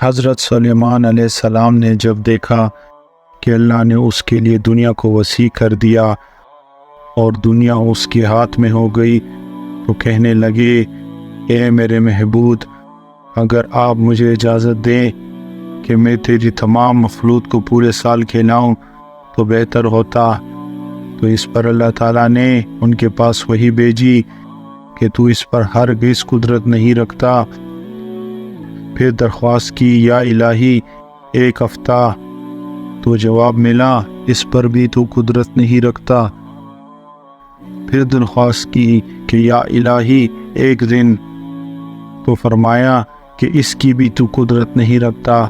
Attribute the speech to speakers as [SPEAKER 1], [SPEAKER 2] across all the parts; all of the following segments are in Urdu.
[SPEAKER 1] حضرت سلیمان علیہ السلام نے جب دیکھا کہ اللہ نے اس کے لیے دنیا کو وسیع کر دیا اور دنیا اس کے ہاتھ میں ہو گئی تو کہنے لگے، اے میرے محبوب، اگر آپ مجھے اجازت دیں کہ میں تیری تمام مخلوق کو پورے سال کھلاؤں تو بہتر ہوتا۔ تو اس پر اللہ تعالیٰ نے ان کے پاس وحی بھیجی کہ تو اس پر ہرگز قدرت نہیں رکھتا۔ پھر درخواست کی، یا الہی ایک ہفتہ، تو جواب ملا اس پر بھی تو قدرت نہیں رکھتا۔ پھر درخواست کی کہ یا الہی ایک دن، تو فرمایا کہ اس کی بھی تو قدرت نہیں رکھتا۔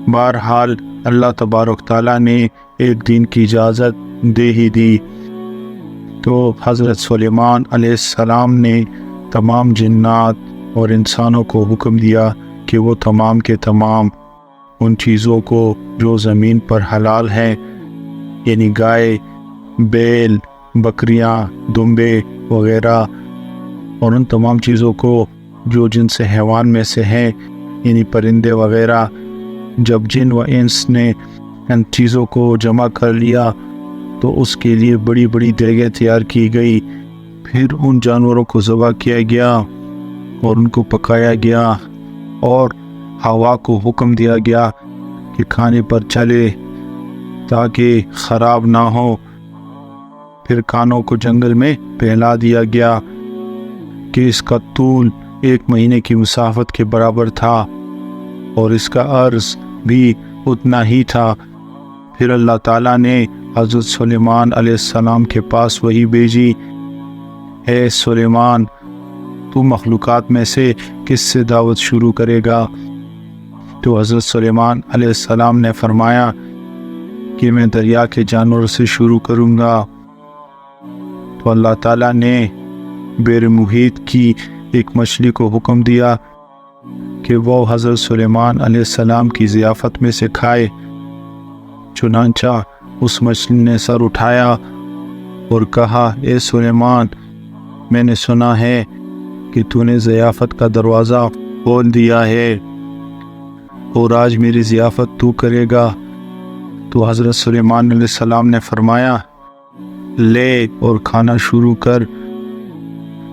[SPEAKER 1] بہرحال اللہ تبارک تعالیٰ نے ایک دن کی اجازت دے ہی دی۔ تو حضرت سلیمان علیہ السلام نے تمام جنات اور انسانوں کو حکم دیا کہ وہ تمام کے تمام ان چیزوں کو جو زمین پر حلال ہیں، یعنی گائے، بیل، بکریاں، دمبے وغیرہ، اور ان تمام چیزوں کو جو جن سے حیوان میں سے ہیں، یعنی پرندے وغیرہ، جب جن و انس نے ان چیزوں کو جمع کر لیا تو اس کے لیے بڑی بڑی دیگیں تیار کی گئی۔ پھر ان جانوروں کو ذبح کیا گیا اور ان کو پکایا گیا، اور ہوا کو حکم دیا گیا کہ کھانے پر چلے تاکہ خراب نہ ہو۔ پھر کانوں کو جنگل میں پھیلا دیا گیا کہ اس کا طول 1 مہینے کی مسافت کے برابر تھا اور اس کا عرض بھی اتنا ہی تھا۔ پھر اللہ تعالیٰ نے حضرت سلیمان علیہ السلام کے پاس وحی بھیجی، اے سلیمان، تو مخلوقات میں سے کس سے دعوت شروع کرے گا؟ تو حضرت سلیمان علیہ السلام نے فرمایا کہ میں دریا کے جانوروں سے شروع کروں گا۔ تو اللہ تعالیٰ نے بحر محیط کی ایک مچھلی کو حکم دیا کہ وہ حضرت سلیمان علیہ السلام کی ضیافت میں سے کھائے۔ چنانچہ اس مچھلی نے سر اٹھایا اور کہا، اے سلیمان، میں نے سنا ہے کہ تو نے ضیافت کا دروازہ کھول دیا ہے اور آج میری ضیافت تو کرے گا۔ تو حضرت سلیمان علیہ السلام نے فرمایا، لے اور کھانا شروع کر۔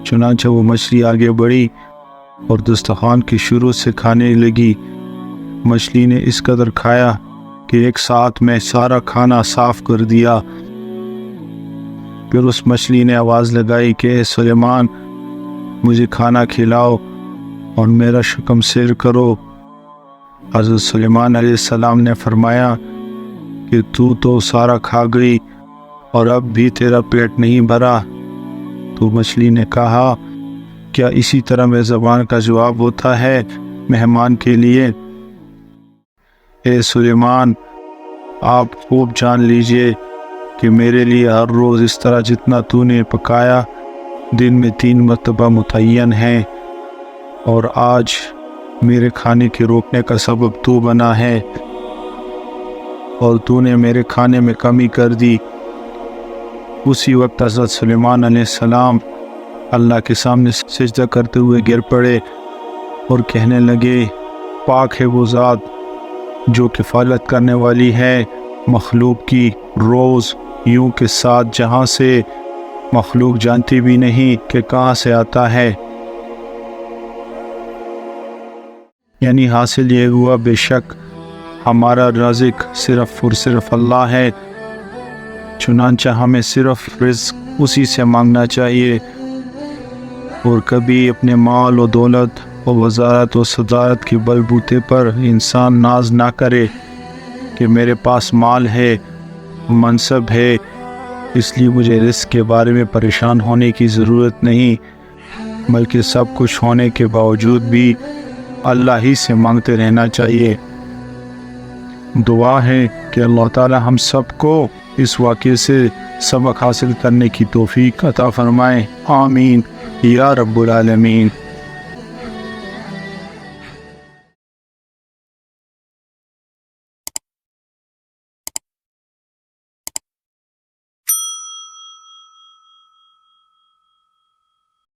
[SPEAKER 1] چنانچہ وہ مچھلی آگے بڑھی اور دسترخوان کی شروع سے کھانے لگی۔ مچھلی نے اس قدر کھایا کہ ایک ساتھ میں سارا کھانا صاف کر دیا۔ پھر اس مچھلی نے آواز لگائی کہ اے سلیمان، مجھے کھانا کھلاؤ اور میرا شکم سیر کرو۔ حضرت سلیمان علیہ السلام نے فرمایا کہ تو سارا کھا گئی اور اب بھی تیرا پیٹ نہیں بھرا۔ تو مچھلی نے کہا، کیا اسی طرح میں زبان کا جواب ہوتا ہے مہمان کے لیے؟ اے سلیمان، آپ خوب جان لیجئے کہ میرے لیے ہر روز اس طرح جتنا تو نے پکایا دن میں 3 مرتبہ متعین ہے، اور آج میرے کھانے کے روکنے کا سبب تو بنا ہے اور تو نے میرے کھانے میں کمی کر دی۔ اسی وقت حضرت سلیمان علیہ السلام اللہ کے سامنے سجدہ کرتے ہوئے گر پڑے اور کہنے لگے، پاک ہے وہ ذات جو کفالت کرنے والی ہے مخلوق کی روز یوں کے ساتھ، جہاں سے مخلوق جانتی بھی نہیں کہ کہاں سے آتا ہے۔ یعنی حاصل یہ ہوا، بے شک ہمارا رازق صرف اور صرف اللہ ہے، چنانچہ ہمیں صرف رزق اسی سے مانگنا چاہیے، اور کبھی اپنے مال و دولت اور وزارت و صدارت کے بل بوتے پر انسان ناز نہ کرے کہ میرے پاس مال ہے، منصب ہے، اس لیے مجھے رزق کے بارے میں پریشان ہونے کی ضرورت نہیں، بلکہ سب کچھ ہونے کے باوجود بھی اللہ ہی سے مانگتے رہنا چاہیے۔ دعا ہے کہ اللہ تعالی ہم سب کو اس واقعے سے سبق حاصل کرنے کی توفیق عطا فرمائے، آمین یا رب العالمین۔